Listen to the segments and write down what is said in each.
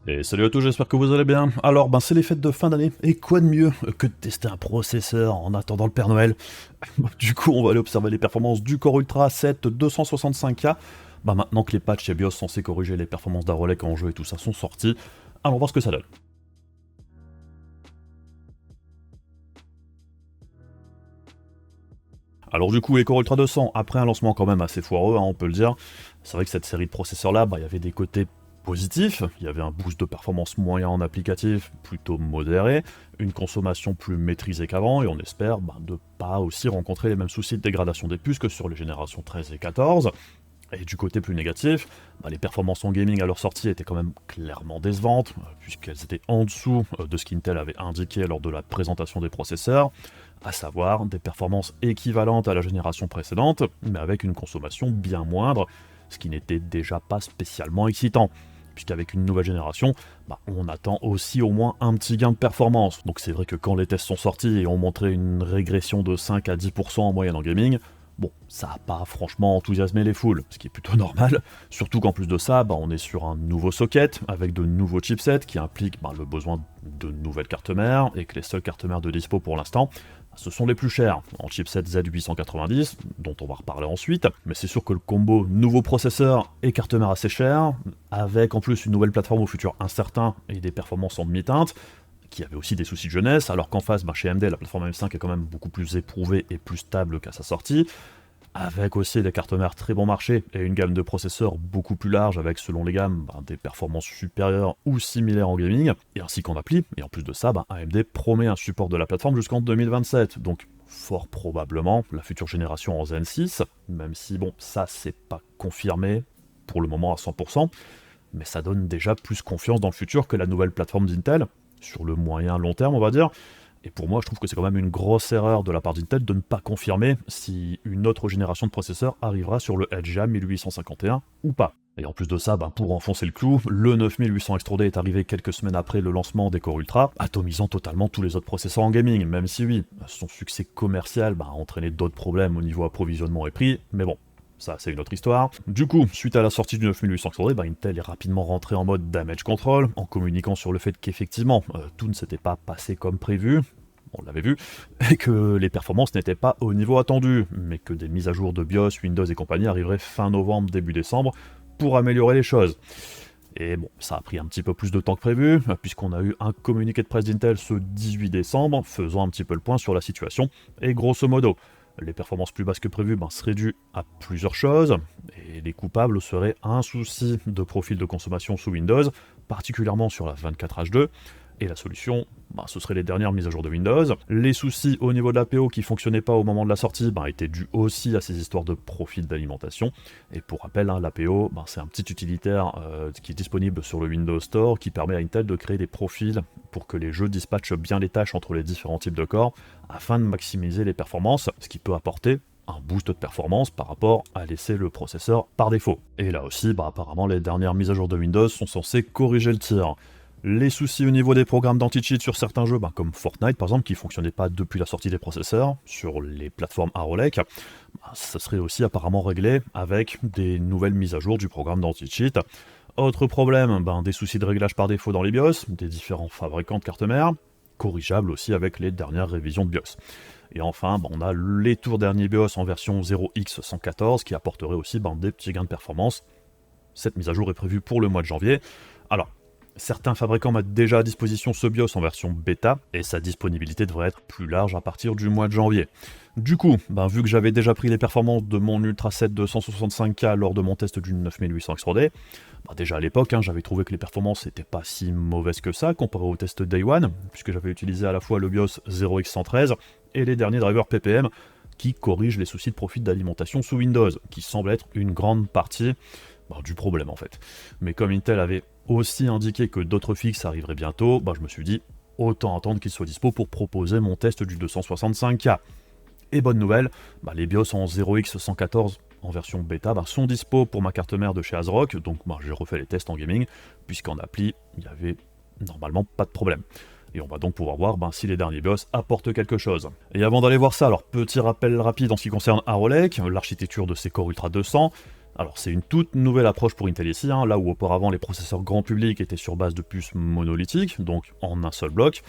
Et salut à tous, j'espère que vous allez bien. Alors, c'est les fêtes de fin d'année, et quoi de mieux que de tester un processeur en attendant le Père Noël. Du coup, on va aller observer les performances du Core Ultra 7 265K. Maintenant que les patchs et BIOS censés corriger les performances d'Arolec en jeu et tout ça sont sortis, allons voir ce que ça donne. Alors du coup, les Core Ultra 200, après un lancement quand même assez foireux, on peut le dire, c'est vrai que cette série de processeurs-là, il y avait des côtés positifs, il y avait un boost de performance moyen en applicatif, plutôt modéré, une consommation plus maîtrisée qu'avant, et on espère de pas aussi rencontrer les mêmes soucis de dégradation des puces que sur les générations 13 et 14. Et du côté plus négatif, les performances en gaming à leur sortie étaient quand même clairement décevantes, puisqu'elles étaient en dessous de ce qu'Intel avait indiqué lors de la présentation des processeurs, à savoir des performances équivalentes à la génération précédente, mais avec une consommation bien moindre, ce qui n'était déjà pas spécialement excitant, puisqu'avec une nouvelle génération, on attend aussi au moins un petit gain de performance. Donc c'est vrai que quand les tests sont sortis et ont montré une régression de 5 à 10% en moyenne en gaming, ça n'a pas franchement enthousiasmé les foules, ce qui est plutôt normal, surtout qu'en plus de ça, on est sur un nouveau socket, avec de nouveaux chipsets qui impliquent le besoin de nouvelles cartes mères, et que les seules cartes mères de dispo pour l'instant, ce sont les plus chères, en chipset Z890, dont on va reparler ensuite, mais c'est sûr que le combo nouveau processeur et carte mère assez chère, avec en plus une nouvelle plateforme au futur incertain et des performances en demi-teinte, qui avait aussi des soucis de jeunesse, alors qu'en face, chez AMD, la plateforme M5 est quand même beaucoup plus éprouvée et plus stable qu'à sa sortie, avec aussi des cartes mères très bon marché et une gamme de processeurs beaucoup plus large avec, selon les gammes, des performances supérieures ou similaires en gaming, et ainsi qu'en appli, et en plus de ça, AMD promet un support de la plateforme jusqu'en 2027, donc fort probablement la future génération en Zen 6, même si ça c'est pas confirmé pour le moment à 100%, mais ça donne déjà plus confiance dans le futur que la nouvelle plateforme d'Intel, sur le moyen long terme on va dire. Et pour moi je trouve que c'est quand même une grosse erreur de la part d'Intel de ne pas confirmer si une autre génération de processeurs arrivera sur le Edge 1851 ou pas. Et en plus de ça, pour enfoncer le clou, le 9800 Extrodé est arrivé quelques semaines après le lancement des Core Ultra, atomisant totalement tous les autres processeurs en gaming, même si oui, son succès commercial a entraîné d'autres problèmes au niveau approvisionnement et prix, mais bon, ça c'est une autre histoire. Du coup, suite à la sortie du 9800 Extrodé, Intel est rapidement rentré en mode damage control, en communiquant sur le fait qu'effectivement, tout ne s'était pas passé comme prévu, on l'avait vu, et que les performances n'étaient pas au niveau attendu, mais que des mises à jour de BIOS, Windows et compagnie arriveraient fin novembre, début décembre, pour améliorer les choses. Et ça a pris un petit peu plus de temps que prévu, puisqu'on a eu un communiqué de presse d'Intel ce 18 décembre, faisant un petit peu le point sur la situation, et grosso modo, les performances plus basses que prévues seraient dues à plusieurs choses, et les coupables seraient un souci de profil de consommation sous Windows, particulièrement sur la 24H2, et la solution, ce serait les dernières mises à jour de Windows. Les soucis au niveau de l'APO qui fonctionnaient pas au moment de la sortie étaient dus aussi à ces histoires de profil d'alimentation. Et pour rappel, l'APO, c'est un petit utilitaire qui est disponible sur le Windows Store qui permet à Intel de créer des profils pour que les jeux dispatchent bien les tâches entre les différents types de corps afin de maximiser les performances, ce qui peut apporter un boost de performance par rapport à laisser le processeur par défaut. Et là aussi, apparemment, les dernières mises à jour de Windows sont censées corriger le tir. Les soucis au niveau des programmes d'anti-cheat sur certains jeux, comme Fortnite par exemple, qui ne fonctionnaient pas depuis la sortie des processeurs, sur les plateformes Arolec, ça serait aussi apparemment réglé avec des nouvelles mises à jour du programme d'anti-cheat. Autre problème, des soucis de réglage par défaut dans les BIOS, des différents fabricants de cartes mères, corrigeables aussi avec les dernières révisions de BIOS. Et enfin, on a les tout derniers BIOS en version 0x114 qui apporteraient aussi des petits gains de performance. Cette mise à jour est prévue pour le mois de janvier. Alors, certains fabricants mettent déjà à disposition ce BIOS en version bêta, et sa disponibilité devrait être plus large à partir du mois de janvier. Du coup, vu que j'avais déjà pris les performances de mon Ultra 7 265K lors de mon test du 9800 Extrodé, déjà à l'époque, j'avais trouvé que les performances n'étaient pas si mauvaises que ça comparé au test Day One, puisque j'avais utilisé à la fois le BIOS 0x113 et les derniers drivers PPM qui corrigent les soucis de profil d'alimentation sous Windows, qui semble être une grande partie du problème en fait. Mais comme Intel avait aussi indiqué que d'autres fixes arriveraient bientôt, je me suis dit autant attendre qu'il soit dispo pour proposer mon test du 265K. Et bonne nouvelle, les BIOS en 0x114 en version bêta sont dispo pour ma carte mère de chez ASRock, donc j'ai refait les tests en gaming, puisqu'en appli, il n'y avait normalement pas de problème. Et on va donc pouvoir voir si les derniers BIOS apportent quelque chose. Et avant d'aller voir ça, alors petit rappel rapide en ce qui concerne Arolec, l'architecture de ces Core Ultra 200, Alors c'est une toute nouvelle approche pour Intel ici, là où auparavant les processeurs grand public étaient sur base de puces monolithiques, donc en un seul bloc.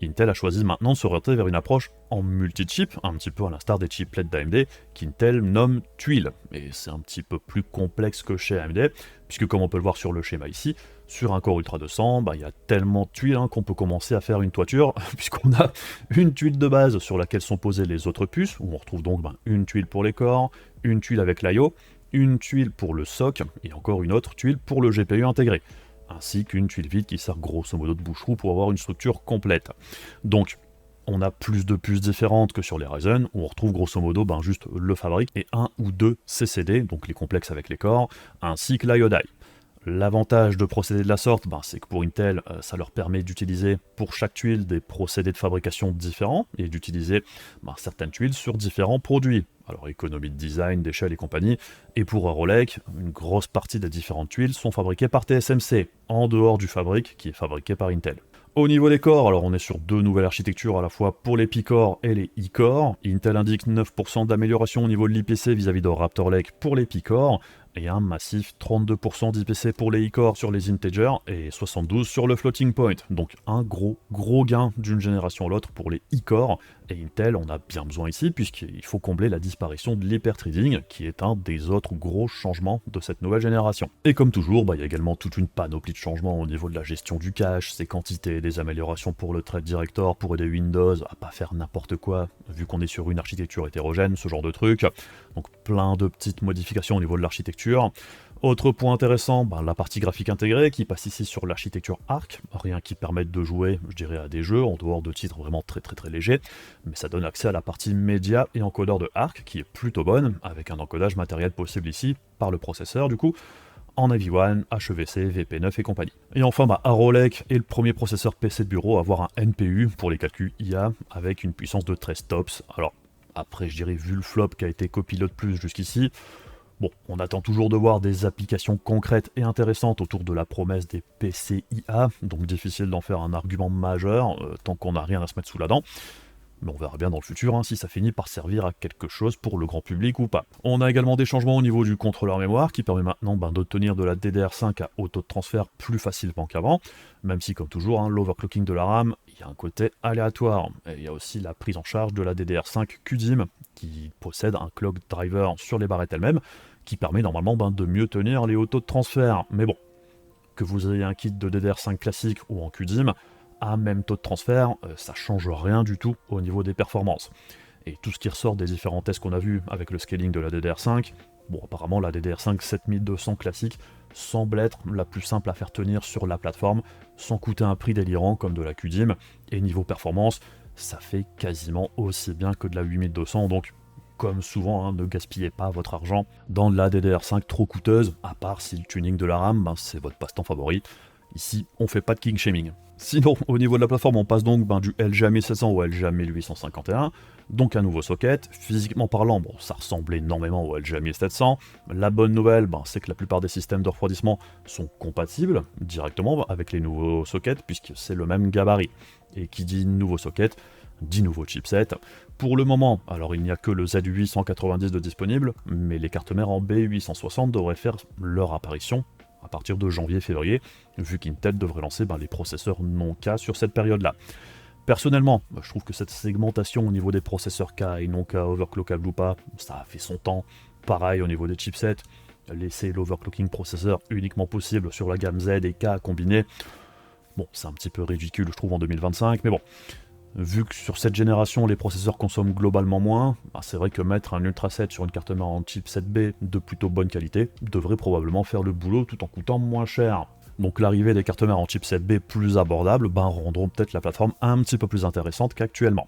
Intel a choisi maintenant de s'orienter vers une approche en multi-chip, un petit peu à l'instar des chiplets d'AMD, qu'Intel nomme tuiles. Et c'est un petit peu plus complexe que chez AMD, puisque comme on peut le voir sur le schéma ici, sur un Core Ultra 200, il y a tellement de tuiles qu'on peut commencer à faire une toiture, puisqu'on a une tuile de base sur laquelle sont posées les autres puces, où on retrouve donc une tuile pour les corps, une tuile avec l'IO, une tuile pour le SoC, et encore une autre tuile pour le GPU intégré, ainsi qu'une tuile vide qui sert grosso modo de bouche-trou pour avoir une structure complète. Donc, on a plus de puces différentes que sur les Ryzen, où on retrouve grosso modo juste le fabrique et un ou deux CCD, donc les complexes avec les corps, ainsi que l'IO die. L'avantage de procéder de la sorte, c'est que pour Intel, ça leur permet d'utiliser pour chaque tuile des procédés de fabrication différents et d'utiliser certaines tuiles sur différents produits. Alors économie de design, d'échelle et compagnie. Et pour Rolec, une grosse partie des différentes tuiles sont fabriquées par TSMC, en dehors du fabrique qui est fabriqué par Intel. Au niveau des corps, alors on est sur deux nouvelles architectures à la fois pour les P-Core et les E-Core. Intel indique 9% d'amélioration au niveau de l'IPC vis-à-vis de Raptor Lake pour les P-Core, et un massif 32% d'IPC pour les E-Core sur les integers et 72% sur le floating point. Donc un gros gain d'une génération à l'autre pour les E-Core, et Intel en a bien besoin ici puisqu'il faut combler la disparition de l'hyperthreading qui est un des autres gros changements de cette nouvelle génération. Et comme toujours, il y a également toute une panoplie de changements au niveau de la gestion du cache, ses quantités, des améliorations pour le thread director, pour aider Windows à pas faire n'importe quoi vu qu'on est sur une architecture hétérogène, ce genre de trucs. Donc plein de petites modifications au niveau de l'architecture. Autre point intéressant, la partie graphique intégrée qui passe ici sur l'architecture ARC, rien qui permette de jouer, je dirais, à des jeux en dehors de titres vraiment très légers, mais ça donne accès à la partie média et encodeur de ARC qui est plutôt bonne, avec un encodage matériel possible ici par le processeur du coup, en AV1, HEVC, VP9 et compagnie. Et enfin, Arrow Lake est le premier processeur PC de bureau à avoir un NPU pour les calculs IA avec une puissance de 13 TOPS. Alors après, je dirais, vu le flop qui a été Copilot Plus jusqu'ici, bon, on attend toujours de voir des applications concrètes et intéressantes autour de la promesse des PCIA, donc difficile d'en faire un argument majeur tant qu'on n'a rien à se mettre sous la dent. Mais on verra bien dans le futur si ça finit par servir à quelque chose pour le grand public ou pas. On a également des changements au niveau du contrôleur mémoire qui permet maintenant d'obtenir de la DDR5 à haut taux de transfert plus facilement qu'avant, même si comme toujours, l'overclocking de la RAM, il y a un côté aléatoire. Et il y a aussi la prise en charge de la DDR5 QDIM qui possède un clock driver sur les barrettes elles-mêmes qui permet normalement de mieux tenir les hauts taux de transfert. Mais bon, que vous ayez un kit de DDR5 classique ou en QDIM, à même taux de transfert, ça change rien du tout au niveau des performances. Et tout ce qui ressort des différents tests qu'on a vus avec le scaling de la DDR5, bon apparemment la DDR5 7200 classique semble être la plus simple à faire tenir sur la plateforme, sans coûter un prix délirant comme de la QDIM, et niveau performance, ça fait quasiment aussi bien que de la 8200, donc comme souvent, ne gaspillez pas votre argent dans de la DDR5 trop coûteuse, à part si le tuning de la RAM, c'est votre passe-temps favori. Ici, on fait pas de king shaming. Sinon, au niveau de la plateforme, on passe donc du LGA 1700 au LGA 1851, donc un nouveau socket. Physiquement parlant, ça ressemble énormément au LGA 1700. La bonne nouvelle, c'est que la plupart des systèmes de refroidissement sont compatibles directement avec les nouveaux sockets, puisque c'est le même gabarit. Et qui dit nouveau socket, dit nouveau chipset. Pour le moment, alors il n'y a que le Z890 de disponible, mais les cartes mères en B860 devraient faire leur apparition à partir de janvier-février, vu qu'Intel devrait lancer les processeurs non-K sur cette période-là. Personnellement, je trouve que cette segmentation au niveau des processeurs K et non-K, overclockable ou pas, ça a fait son temps. Pareil au niveau des chipsets, laisser l'overclocking processeur uniquement possible sur la gamme Z et K combinée, bon, c'est un petit peu ridicule, je trouve, en 2025, mais bon. Vu que sur cette génération, les processeurs consomment globalement moins, c'est vrai que mettre un Ultra 7 sur une carte mère en chipset B de plutôt bonne qualité devrait probablement faire le boulot tout en coûtant moins cher. Donc l'arrivée des cartes mères en chipset B plus abordables rendront peut-être la plateforme un petit peu plus intéressante qu'actuellement.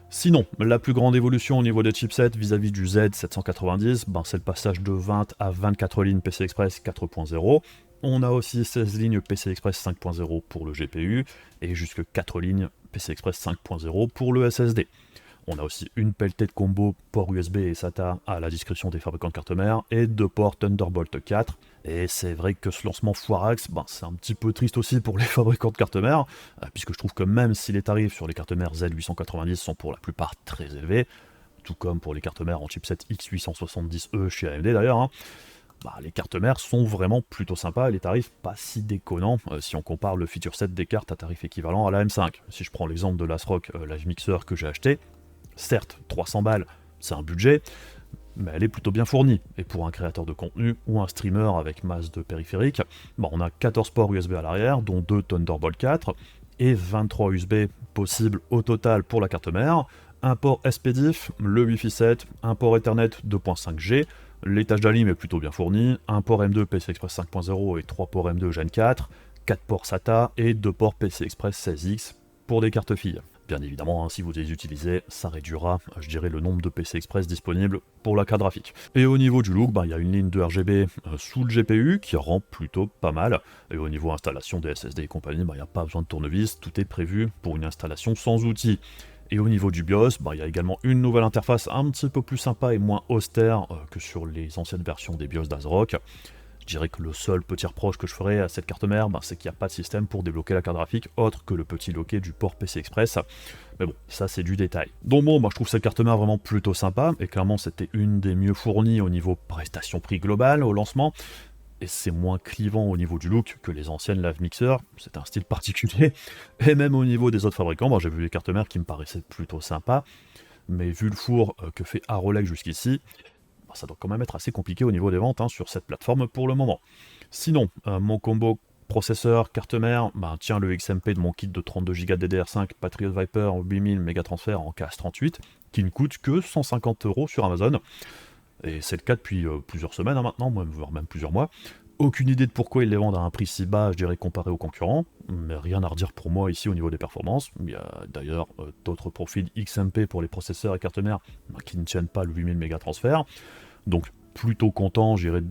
Sinon, la plus grande évolution au niveau des chipsets vis-à-vis du Z790, c'est le passage de 20 à 24 lignes PCI Express 4.0. On a aussi 16 lignes PCI Express 5.0 pour le GPU et jusque 4 lignes PCI Express 5.0 pour le SSD. On a aussi une pelletée de combos port USB et SATA à la discrétion des fabricants de cartes mères et 2 ports Thunderbolt 4. Et c'est vrai que ce lancement foirax, c'est un petit peu triste aussi pour les fabricants de cartes mères, puisque je trouve que même si les tarifs sur les cartes mères Z890 sont pour la plupart très élevés, tout comme pour les cartes mères en chipset X870E chez AMD d'ailleurs, les cartes mères sont vraiment plutôt sympas et les tarifs pas si déconnants si on compare le feature set des cartes à tarif équivalent à la M5. Si je prends l'exemple de l'Asrock Live Mixer que j'ai acheté, certes 300 balles c'est un budget, mais elle est plutôt bien fournie. Et pour un créateur de contenu ou un streamer avec masse de périphériques, on a 14 ports USB à l'arrière, dont 2 Thunderbolt 4, et 23 USB possibles au total pour la carte mère, un port SPDIF, le Wi-Fi 7, un port Ethernet 2.5G, l'étage d'Alim est plutôt bien fourni, un port M2 PCI Express 5.0 et 3 ports M2 Gen 4, 4 ports SATA et 2 ports PCI Express 16X pour des cartes filles. Bien évidemment, si vous les utilisez, ça réduira, je dirais, le nombre de PC Express disponibles pour la carte graphique. Et au niveau du look, il y a une ligne de RGB sous le GPU qui rend plutôt pas mal. Et au niveau installation des SSD et compagnie, il n'y a pas besoin de tournevis, tout est prévu pour une installation sans outils. Et au niveau du BIOS, il y a également une nouvelle interface un petit peu plus sympa et moins austère que sur les anciennes versions des BIOS d'ASRock. Je dirais que le seul petit reproche que je ferais à cette carte mère, c'est qu'il n'y a pas de système pour débloquer la carte graphique autre que le petit loquet du port PC Express. Mais bon, ça c'est du détail. Donc bon, je trouve cette carte mère vraiment plutôt sympa, et clairement c'était une des mieux fournies au niveau prestation-prix global au lancement. Et c'est moins clivant au niveau du look que les anciennes Live Mixer, c'est un style particulier. Et même au niveau des autres fabricants, j'ai vu des cartes mères qui me paraissaient plutôt sympas, mais vu le four que fait Arolec jusqu'ici, ça doit quand même être assez compliqué au niveau des ventes sur cette plateforme pour le moment. Sinon, mon combo processeur, carte mère, tient le XMP de mon kit de 32Go DDR5 Patriot Viper 8000 mégatransfert en KS38, qui ne coûte que 150 € sur Amazon. Et c'est le cas depuis plusieurs semaines maintenant, voire même plusieurs mois. Aucune idée de pourquoi ils les vendent à un prix si bas, je dirais, comparé aux concurrents, mais rien à redire pour moi ici au niveau des performances. Il y a d'ailleurs d'autres profils XMP pour les processeurs et cartes mères qui ne tiennent pas le 8000 mégatransfert. Donc plutôt content, j'irai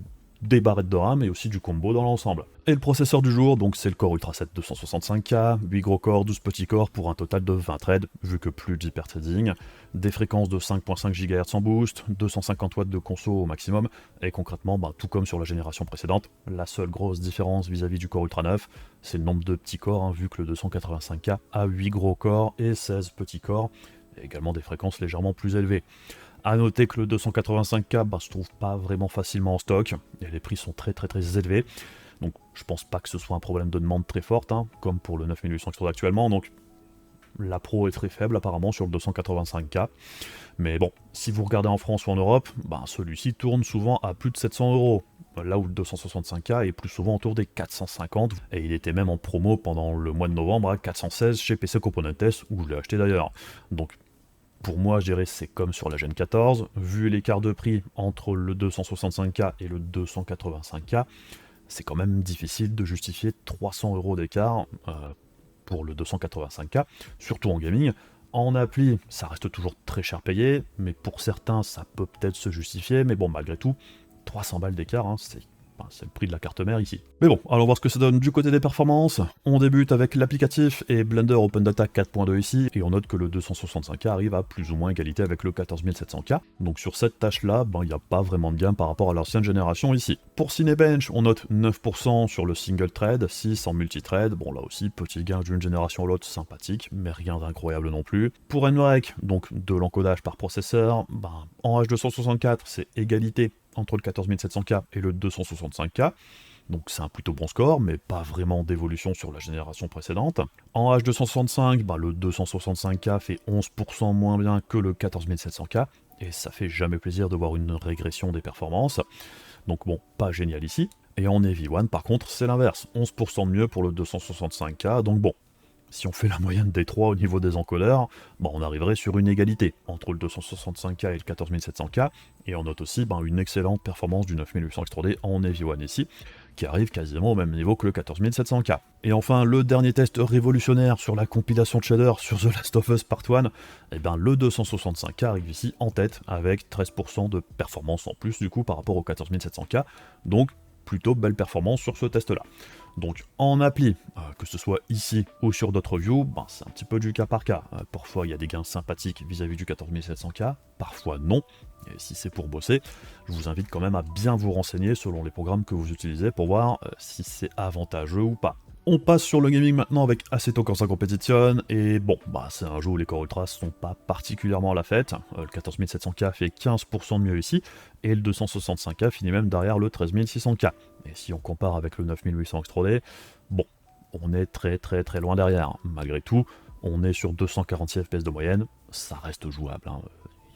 des barrettes de RAM et aussi du combo dans l'ensemble. Et le processeur du jour, donc c'est le Core Ultra 7 265K, 8 gros corps, 12 petits corps pour un total de 20 threads, vu que plus d'hyperthreading, des fréquences de 5.5 GHz en boost, 250 watts de conso au maximum, et concrètement, tout comme sur la génération précédente, la seule grosse différence vis-à-vis du Core Ultra 9, c'est le nombre de petits corps, vu que le 285K a 8 gros corps et 16 petits corps, et également des fréquences légèrement plus élevées. A noter que le 285K se trouve pas vraiment facilement en stock, et les prix sont très élevés, donc je pense pas que ce soit un problème de demande très forte, comme pour le 9800 qui se trouve actuellement, donc la pro est très faible apparemment sur le 285K, mais bon, si vous regardez en France ou en Europe, celui-ci tourne souvent à plus de 700 €, là où le 265K est plus souvent autour des 450, et il était même en promo pendant le mois de novembre à 416 chez PC Componentes, où je l'ai acheté d'ailleurs, donc pour moi, je dirais c'est comme sur la Gen 14, vu l'écart de prix entre le 265K et le 285K, c'est quand même difficile de justifier 300 € d'écart pour le 285K, surtout en gaming. En appli, ça reste toujours très cher payé, mais pour certains, ça peut peut-être se justifier, mais bon, malgré tout, 300 balles d'écart, c'est le prix de la carte mère ici. Mais bon, allons voir ce que ça donne du côté des performances. On débute avec l'applicatif et Blender Open Data 4.2 ici, et on note que le 265K arrive à plus ou moins égalité avec le 14700K. Donc sur cette tâche-là, il n'y a pas vraiment de gain par rapport à l'ancienne génération ici. Pour Cinebench, on note 9% sur le single thread, 6 en multithread. Bon là aussi, petit gain d'une génération à l'autre sympathique, mais rien d'incroyable non plus. Pour NVREC, donc de l'encodage par processeur, en H264, c'est égalité entre le 14700K et le 265K, donc c'est un plutôt bon score, mais pas vraiment d'évolution sur la génération précédente. En H265, le 265K fait 11% moins bien que le 14700K, et ça fait jamais plaisir de voir une régression des performances, donc bon, pas génial ici. Et en EV1, par contre, c'est l'inverse, 11% de mieux pour le 265K, donc bon, si on fait la moyenne des trois au niveau des encodeurs, on arriverait sur une égalité entre le 265K et le 14700K, et on note aussi une excellente performance du 9800X3D en EV1 ici, qui arrive quasiment au même niveau que le 14700K. Et enfin, le dernier test révolutionnaire sur la compilation de shaders sur The Last of Us Part 1, le 265K arrive ici en tête, avec 13% de performance en plus du coup par rapport au 14700K, donc plutôt belle performance sur ce test-là. Donc en appli, que ce soit ici ou sur d'autres views, c'est un petit peu du cas par cas. Parfois il y a des gains sympathiques vis-à-vis du 14700K, parfois non. Et si c'est pour bosser, je vous invite quand même à bien vous renseigner selon les programmes que vous utilisez pour voir si c'est avantageux ou pas. On passe sur le gaming maintenant avec Assetto Corsa Competition, et bon, c'est un jeu où les corps ultras sont pas particulièrement à la fête. Le 14700K fait 15% de mieux ici, et le 265K finit même derrière le 13600K. Et si on compare avec le 9800 Extra-D, bon, on est très loin derrière. Malgré tout, on est sur 246 FPS de moyenne, ça reste jouable, hein.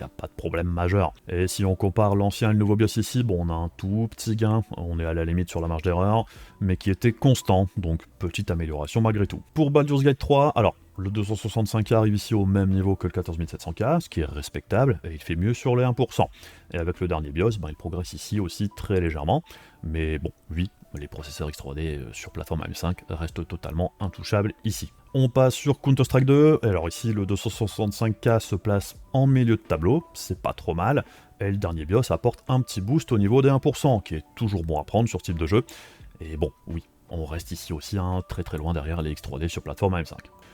Il n'y a pas de problème majeur. Et si on compare l'ancien et le nouveau BIOS ici, bon, on a un tout petit gain, on est à la limite sur la marge d'erreur, mais qui était constant, donc petite amélioration malgré tout. Pour Baldur's Gate 3, alors, le 265K arrive ici au même niveau que le 14700K, ce qui est respectable, et il fait mieux sur les 1%. Et avec le dernier BIOS, il progresse ici aussi très légèrement, mais bon, oui, les processeurs X3D sur plateforme AM5 restent totalement intouchables ici. On passe sur Counter-Strike 2, alors ici le 265K se place en milieu de tableau, c'est pas trop mal, et le dernier BIOS apporte un petit boost au niveau des 1%, qui est toujours bon à prendre sur ce type de jeu, et bon, oui, on reste ici aussi très loin derrière les X3D sur plateforme AM5.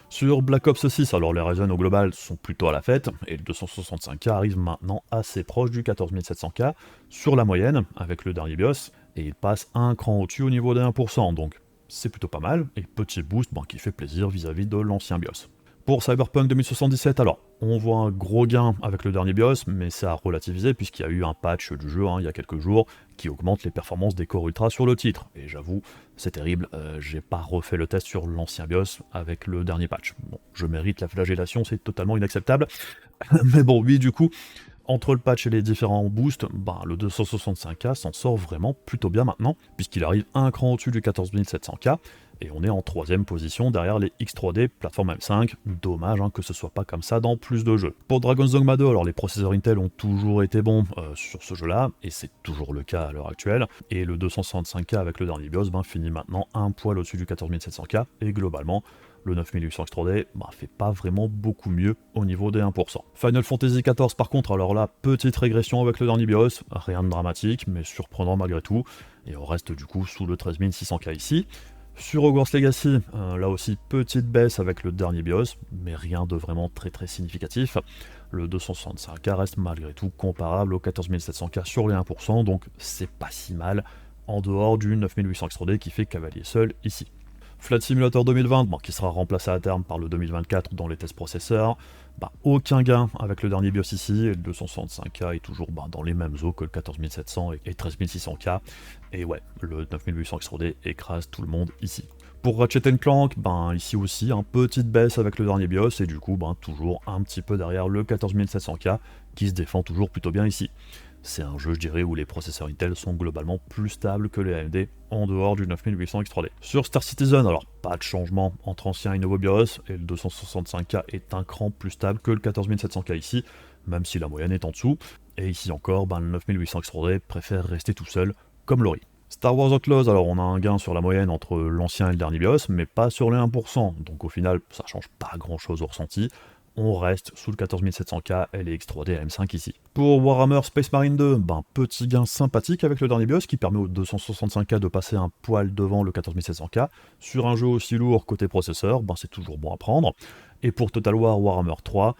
Sur Black Ops 6, alors les Ryzen au global sont plutôt à la fête, et le 265K arrive maintenant assez proche du 14700K sur la moyenne, avec le dernier BIOS, et il passe un cran au-dessus au niveau des 1%, donc c'est plutôt pas mal, et petit boost qui fait plaisir vis-à-vis de l'ancien BIOS. Pour Cyberpunk 2077, alors, on voit un gros gain avec le dernier BIOS, mais c'est à relativiser puisqu'il y a eu un patch du jeu il y a quelques jours qui augmente les performances des corps ultra sur le titre. Et j'avoue, c'est terrible, j'ai pas refait le test sur l'ancien BIOS avec le dernier patch. Bon, je mérite la flagellation, c'est totalement inacceptable. Mais bon, oui, du coup, entre le patch et les différents boosts, le 265K s'en sort vraiment plutôt bien maintenant, puisqu'il arrive un cran au-dessus du 14700K, et on est en 3ème position derrière les X3D plateforme M5, dommage que ce soit pas comme ça dans plus de jeux. Pour Dragon's Dogma 2, alors les processeurs Intel ont toujours été bons sur ce jeu-là, et c'est toujours le cas à l'heure actuelle, et le 265K avec le dernier BIOS finit maintenant un poil au-dessus du 14700K, et globalement, le 9800 X3D fait pas vraiment beaucoup mieux au niveau des 1%. Final Fantasy XIV par contre, alors là, petite régression avec le dernier BIOS, rien de dramatique, mais surprenant malgré tout, et on reste du coup sous le 13600K ici. Sur Hogwarts Legacy, là aussi petite baisse avec le dernier BIOS, mais rien de vraiment très significatif. Le 265K reste malgré tout comparable au 14700K sur les 1%, donc c'est pas si mal, en dehors du 9800 X3D qui fait cavalier seul ici. Flight Simulator 2020, qui sera remplacé à terme par le 2024 dans les tests processeurs, aucun gain avec le dernier BIOS ici, et le 265K est toujours dans les mêmes eaux que le 14700 et 13600K, et ouais, le 9800 X3D écrase tout le monde ici. Pour Ratchet Clank, ici aussi, petite baisse avec le dernier BIOS, et du coup, toujours un petit peu derrière le 14700K, qui se défend toujours plutôt bien ici. C'est un jeu, je dirais, où les processeurs Intel sont globalement plus stables que les AMD, en dehors du 9800 X3D. Sur Star Citizen, alors pas de changement entre ancien et nouveau BIOS, et le 265K est un cran plus stable que le 14700K ici, même si la moyenne est en dessous, et ici encore, le 9800 X3D préfère rester tout seul, comme Lori. Star Wars Outlaws, alors on a un gain sur la moyenne entre l'ancien et le dernier BIOS, mais pas sur les 1%, donc au final, ça change pas grand chose au ressenti. On reste sous le 14700K et les X3D AM5 ici. Pour Warhammer Space Marine 2, petit gain sympathique avec le dernier BIOS qui permet au 265K de passer un poil devant le 14700K. Sur un jeu aussi lourd côté processeur, c'est toujours bon à prendre. Et pour Total War Warhammer 3,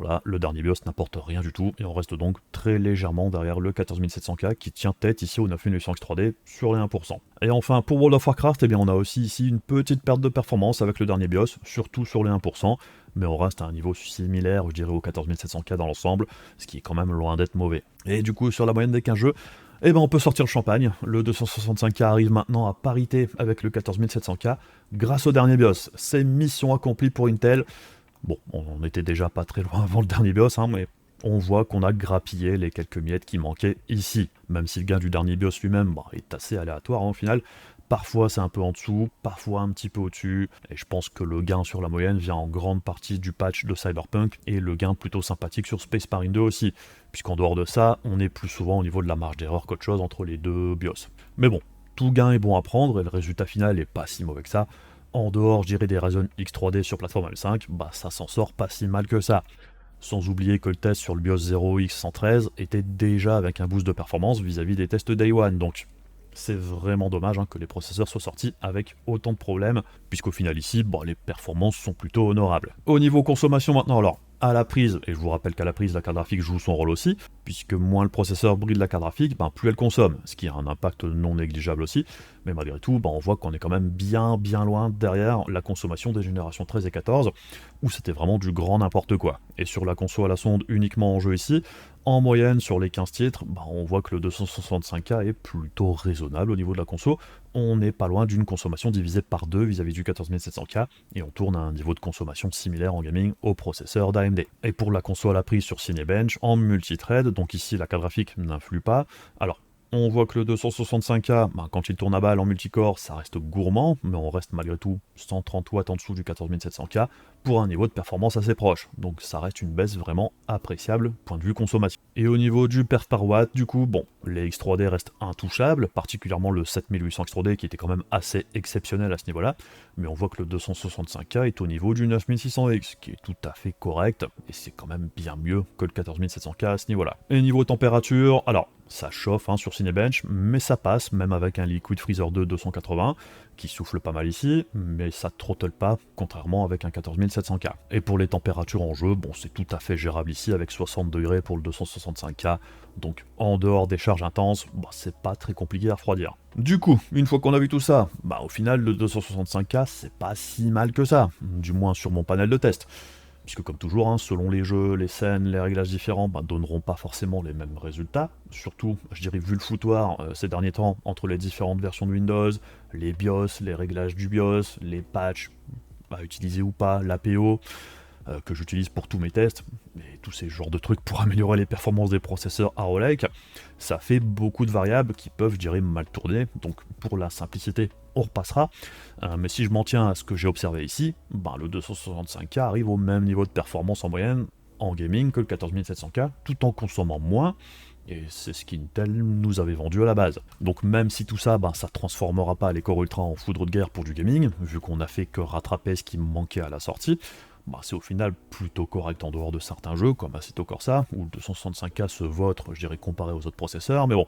là, le dernier BIOS n'apporte rien du tout, et on reste donc très légèrement derrière le 14700K qui tient tête ici au 9800 X3D sur les 1%. Et enfin, pour World of Warcraft, on a aussi ici une petite perte de performance avec le dernier BIOS, surtout sur les 1%, mais on reste à un niveau similaire, je dirais, au 14700K dans l'ensemble, ce qui est quand même loin d'être mauvais. Et du coup, sur la moyenne des 15 jeux, on peut sortir le champagne. Le 265K arrive maintenant à parité avec le 14700K grâce au dernier BIOS. C'est mission accomplie pour Intel. Bon, on était déjà pas très loin avant le dernier BIOS, mais on voit qu'on a grappillé les quelques miettes qui manquaient ici. Même si le gain du dernier BIOS lui-même est assez aléatoire au final. Parfois c'est un peu en dessous, parfois un petit peu au-dessus, et je pense que le gain sur la moyenne vient en grande partie du patch de Cyberpunk, et le gain plutôt sympathique sur Space Marine 2 aussi, puisqu'en dehors de ça, on est plus souvent au niveau de la marge d'erreur qu'autre chose entre les deux BIOS. Mais bon, tout gain est bon à prendre, et le résultat final est pas si mauvais que ça. En dehors, je dirais, des Ryzen X3D sur plateforme M5, ça s'en sort pas si mal que ça. Sans oublier que le test sur le BIOS 0X113 était déjà avec un boost de performance vis-à-vis des tests Day One, donc c'est vraiment dommage que les processeurs soient sortis avec autant de problèmes, puisqu'au final ici, les performances sont plutôt honorables. Au niveau consommation maintenant, alors, À la prise, et je vous rappelle qu'à la prise, la carte graphique joue son rôle aussi, puisque moins le processeur brille la carte graphique, plus elle consomme, ce qui a un impact non négligeable aussi, mais malgré tout, on voit qu'on est quand même bien loin derrière la consommation des générations 13 et 14, où c'était vraiment du grand n'importe quoi. Et sur la console à la sonde uniquement en jeu ici, en moyenne sur les 15 titres, on voit que le 265K est plutôt raisonnable au niveau de la conso, on n'est pas loin d'une consommation divisée par 2 vis-à-vis du 14700K, et on tourne à un niveau de consommation similaire en gaming au processeur d'AMD. Et pour la console à prise sur Cinebench, en multithread, donc ici la carte graphique n'influe pas, alors on voit que le 265K, quand il tourne à balle en multicore, ça reste gourmand, mais on reste malgré tout 130 watts en dessous du 14700K pour un niveau de performance assez proche. Donc ça reste une baisse vraiment appréciable, point de vue consommation. Et au niveau du perf par watt, du coup, les X3D restent intouchables, particulièrement le 7800 X3D qui était quand même assez exceptionnel à ce niveau-là, mais on voit que le 265K est au niveau du 9600X, qui est tout à fait correct, et c'est quand même bien mieux que le 14700K à ce niveau-là. Et niveau température, alors, ça chauffe sur Cinebench, mais ça passe, même avec un Liquid Freezer 2 280, qui souffle pas mal ici, mais ça throttle pas, contrairement avec un 14700K. Et pour les températures en jeu, c'est tout à fait gérable ici, avec 60 degrés pour le 265K, donc en dehors des charges intenses, c'est pas très compliqué à refroidir. Du coup, une fois qu'on a vu tout ça, au final, le 265K, c'est pas si mal que ça, du moins sur mon panel de test. Puisque comme toujours, selon les jeux, les scènes, les réglages différents donneront pas forcément les mêmes résultats. Surtout, je dirais, vu le foutoir ces derniers temps entre les différentes versions de Windows, les BIOS, les réglages du BIOS, les patchs à utiliser ou pas, l'APO, que j'utilise pour tous mes tests, et tous ces genres de trucs pour améliorer les performances des processeurs Arrow Lake, ça fait beaucoup de variables qui peuvent, je dirais, mal tourner, donc pour la simplicité, on repassera, mais si je m'en tiens à ce que j'ai observé ici, le 265K arrive au même niveau de performance en moyenne en gaming que le 14700K, tout en consommant moins, et c'est ce qu'Intel nous avait vendu à la base. Donc même si tout ça, ça transformera pas les Core Ultra en foudre de guerre pour du gaming, vu qu'on a fait que rattraper ce qui me manquait à la sortie, c'est au final plutôt correct en dehors de certains jeux, comme Assetto Corsa, où le 265K se vautre, je dirais, comparé aux autres processeurs, mais bon,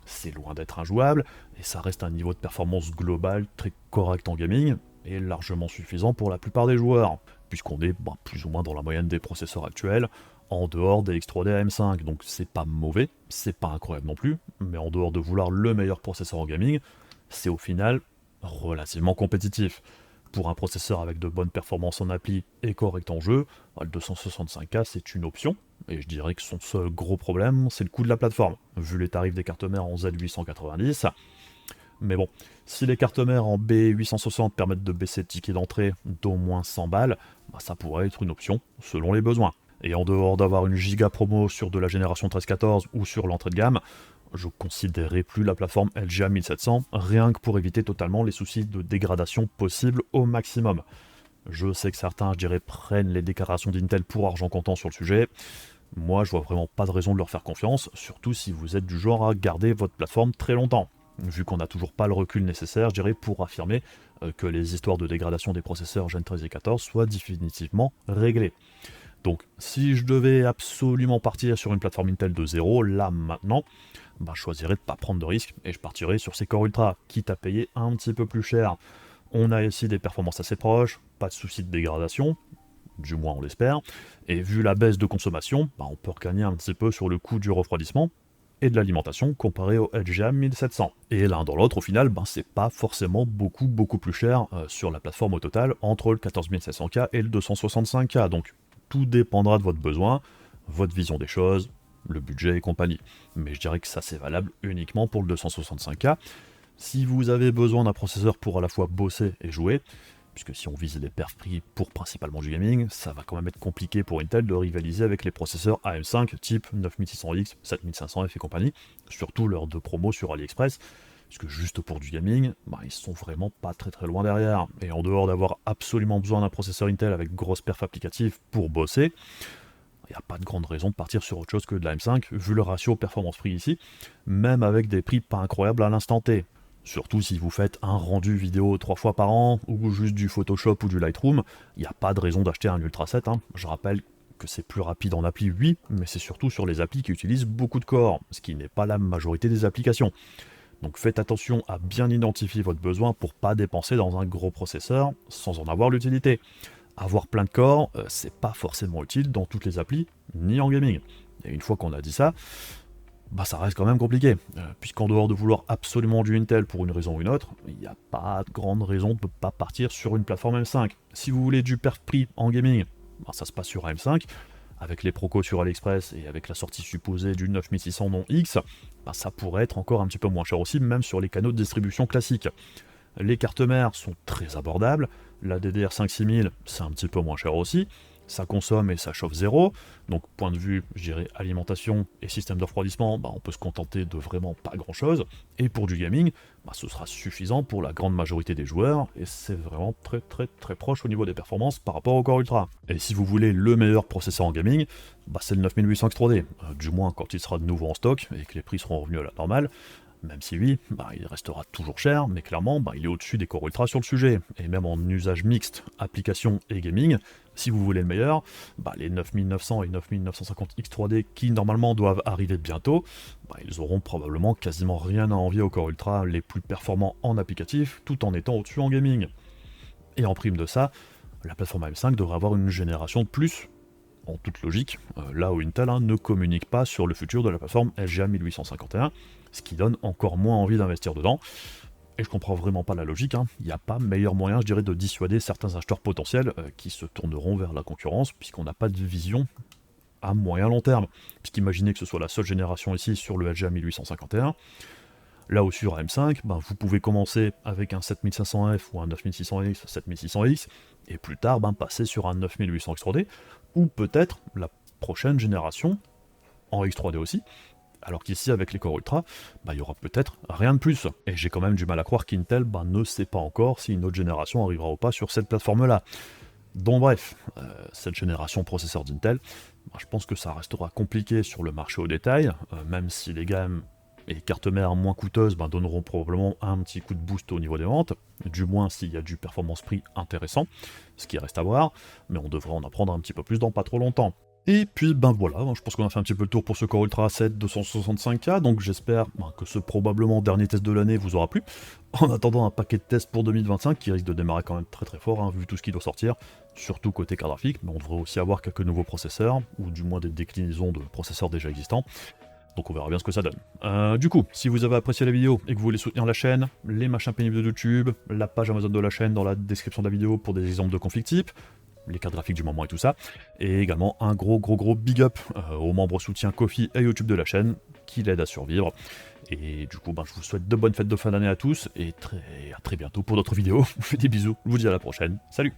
c'est loin d'être injouable, et ça reste un niveau de performance global très correct en gaming, et largement suffisant pour la plupart des joueurs, puisqu'on est plus ou moins dans la moyenne des processeurs actuels, en dehors des X3D AM5, donc c'est pas mauvais, c'est pas incroyable non plus, mais en dehors de vouloir le meilleur processeur en gaming, c'est au final relativement compétitif. Pour un processeur avec de bonnes performances en appli et correct en jeu, le 265K c'est une option, et je dirais que son seul gros problème c'est le coût de la plateforme, vu les tarifs des cartes mères en Z890. Mais bon, si les cartes mères en B860 permettent de baisser le ticket d'entrée d'au moins 100 balles, ça pourrait être une option selon les besoins. Et en dehors d'avoir une giga promo sur de la génération 13-14 ou sur l'entrée de gamme, je considérerais plus la plateforme LGA 1700, rien que pour éviter totalement les soucis de dégradation possibles au maximum. Je sais que certains, je dirais, prennent les déclarations d'Intel pour argent comptant sur le sujet. Moi, je vois vraiment pas de raison de leur faire confiance, surtout si vous êtes du genre à garder votre plateforme très longtemps, vu qu'on n'a toujours pas le recul nécessaire, je dirais, pour affirmer que les histoires de dégradation des processeurs Gen 13 et 14 soient définitivement réglées. Donc, si je devais absolument partir sur une plateforme Intel de 0, là, maintenant, je choisirais de ne pas prendre de risques, et je partirais sur ces Core Ultra, quitte à payer un petit peu plus cher. On a ici des performances assez proches, pas de soucis de dégradation, du moins on l'espère, et vu la baisse de consommation, on peut regagner un petit peu sur le coût du refroidissement, et de l'alimentation comparé au LGA 1700. Et l'un dans l'autre, au final, c'est pas forcément beaucoup plus cher sur la plateforme au total, entre le 14700K et le 265K, donc tout dépendra de votre besoin, votre vision des choses, le budget et compagnie. Mais je dirais que ça c'est valable uniquement pour le 265K. Si vous avez besoin d'un processeur pour à la fois bosser et jouer, puisque si on vise les perfs prix pour principalement du gaming, ça va quand même être compliqué pour Intel de rivaliser avec les processeurs AM5 type 9600X, 7500F et compagnie, surtout lors de promos sur AliExpress, puisque juste pour du gaming, ils sont vraiment pas très loin derrière. Et en dehors d'avoir absolument besoin d'un processeur Intel avec grosse perf applicative pour bosser, il n'y a pas de grande raison de partir sur autre chose que de la M5, vu le ratio performance-prix ici, même avec des prix pas incroyables à l'instant T. Surtout si vous faites un rendu vidéo 3 fois par an, ou juste du Photoshop ou du Lightroom, il n'y a pas de raison d'acheter un Ultra 7. Je rappelle que c'est plus rapide en appli, oui, mais c'est surtout sur les applis qui utilisent beaucoup de corps, ce qui n'est pas la majorité des applications. Donc faites attention à bien identifier votre besoin pour pas dépenser dans un gros processeur sans en avoir l'utilité. avoir plein de corps, c'est pas forcément utile dans toutes les applis, ni en gaming. Et une fois qu'on a dit ça, bah ça reste quand même compliqué, puisqu'en dehors de vouloir absolument du Intel pour une raison ou une autre, il n'y a pas de grande raison de ne pas partir sur une plateforme M5. Si vous voulez du perf prix en gaming, bah ça se passe sur M5, avec les procos sur AliExpress et avec la sortie supposée du 9600 non X, bah ça pourrait être encore un petit peu moins cher aussi, même sur les canaux de distribution classiques. Les cartes mères sont très abordables, la DDR5 6000 c'est un petit peu moins cher aussi, ça consomme et ça chauffe zéro, donc point de vue, je dirais, alimentation et système de refroidissement, bah, on peut se contenter de vraiment pas grand chose, et pour du gaming, bah, ce sera suffisant pour la grande majorité des joueurs, et c'est vraiment très proche au niveau des performances par rapport au Core Ultra. Et si vous voulez le meilleur processeur en gaming, bah, c'est le 9800 X3D, du moins quand il sera de nouveau en stock, et que les prix seront revenus à la normale. Même si oui, bah, il restera toujours cher, mais clairement, bah, il est au-dessus des Core Ultra sur le sujet. Et même en usage mixte, application et gaming, si vous voulez le meilleur, bah, les 9900 et 9950 X3D qui normalement doivent arriver bientôt, bah, ils auront probablement quasiment rien à envier aux Core Ultra les plus performants en applicatif, tout en étant au-dessus en gaming. Et en prime de ça, la plateforme M5 devrait avoir une génération de plus, en toute logique, là où Intel ne communique pas sur le futur de la plateforme LGA 1851, ce qui donne encore moins envie d'investir dedans. Et je comprends vraiment pas la logique, il n'y a pas meilleur moyen, je dirais, de dissuader certains acheteurs potentiels qui se tourneront vers la concurrence, puisqu'on n'a pas de vision à moyen long terme. Puisqu'imaginez que ce soit la seule génération ici sur le LGA 1851, là où sur M5, ben, vous pouvez commencer avec un 7500F ou un 9600X, 7600X, et plus tard passer sur un 9800 X3D, ou peut-être la prochaine génération en X3D aussi, alors qu'ici avec les Core Ultra, il y aura peut-être rien de plus. Et j'ai quand même du mal à croire qu'Intel ne sait pas encore si une autre génération arrivera ou pas sur cette plateforme-là. Donc bref, cette génération processeur d'Intel, je pense que ça restera compliqué sur le marché au détail, même si les gammes et les cartes mères moins coûteuses donneront probablement un petit coup de boost au niveau des ventes, du moins s'il y a du performance-prix intéressant, ce qui reste à voir, mais on devrait en apprendre un petit peu plus dans pas trop longtemps. Et puis voilà, je pense qu'on a fait un petit peu le tour pour ce Core Ultra 7 265K, donc j'espère que ce probablement dernier test de l'année vous aura plu, en attendant un paquet de tests pour 2025 qui risque de démarrer quand même très fort, vu tout ce qui doit sortir, surtout côté carte graphique, mais on devrait aussi avoir quelques nouveaux processeurs, ou du moins des déclinaisons de processeurs déjà existants, donc on verra bien ce que ça donne. Du coup, si vous avez apprécié la vidéo et que vous voulez soutenir la chaîne, les machins pénibles de YouTube, la page Amazon de la chaîne dans la description de la vidéo pour des exemples de conflits types, les cartes graphiques du moment et tout ça, et également un gros big up aux membres soutiens Ko-fi et YouTube de la chaîne qui l'aident à survivre. Et du coup, je vous souhaite de bonnes fêtes de fin d'année à tous et à très bientôt pour d'autres vidéos. Je vous fais des bisous, je vous dis à la prochaine, salut!